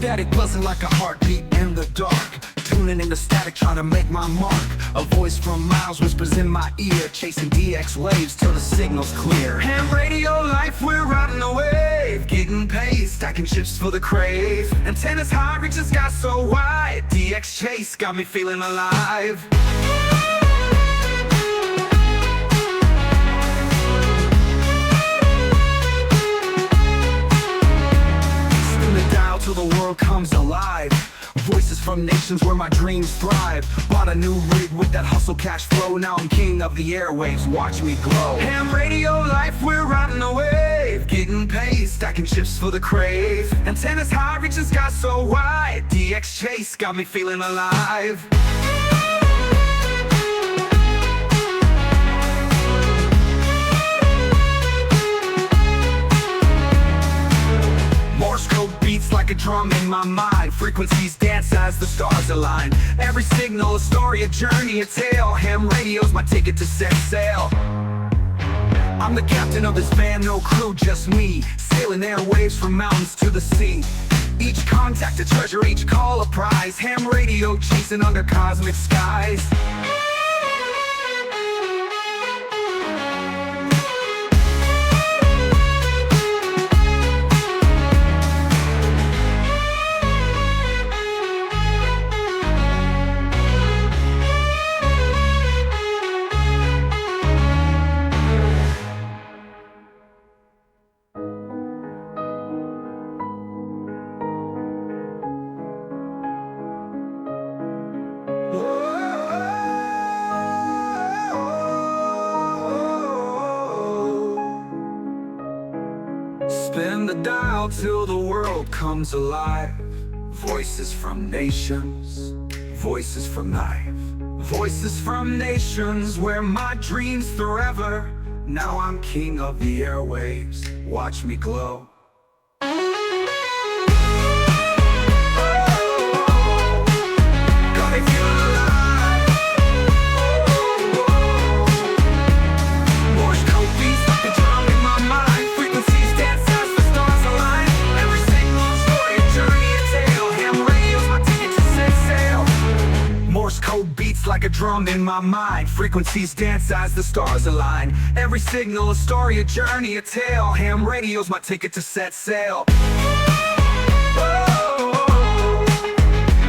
Static buzzing like a heartbeat in the dark, tuning into static, trying to make my mark. A voice from miles whispers in my ear, chasing DX waves till the signal's clear. Ham radio life, we're riding the wave, getting paid, stacking chips for the crave. Antennas high, reaching sky so wide, DX chase got me feeling alive. Spin the dial till the world comes alive. Voices from nations where my dreams thrive. Bought a new rig with that hustle cash flow. Now I'm king of the airwaves, watch me glow. Ham radio life, we're riding the wave, getting paid, stacking chips for the crave. Antennas high, reaching sky so wide, DX chase got me feeling alive. Morse code beats like a drum in my mind. Frequencies dance as the stars align. Every signal a story, a journey, a tale. Ham radio's my ticket to set sail. I'm the captain of this band, no crew, just me, sailing airwaves from mountains to the sea. Each contact a treasure, each call a prize. Ham radio chasing under cosmic skies. Spin the dial till the world comes alive. Voices from nations, voices from life. Voices from nations where my dreams forever. Now I'm king of the airwaves, watch me glow. Beats like a drum in my mind. Frequencies dance as the stars align. Every signal a story, a journey, a tale. Ham radio's my ticket to set sail.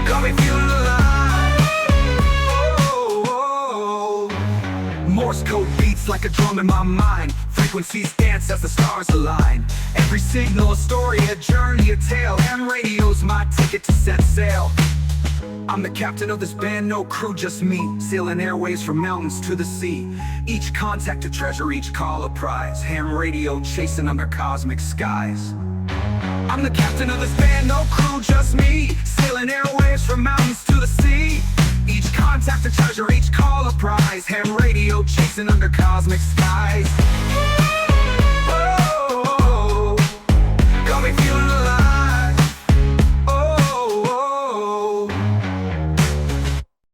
Got me feeling alive. Morse code beats like a drum in my mind. Frequencies dance as the stars align. Every signal a story, a journey, a tale. Ham radio's my ticket to set sail. I'm the captain of this band, no crew, just me, sailing airwaves from mountains to the sea. Each contact a treasure, each call a prize. Ham radio chasing under cosmic skies. I'm the captain of this band, no crew, just me, sailing airwaves from mountains to the sea. Each contact a treasure, each call a prize. Ham radio chasing under cosmic skies.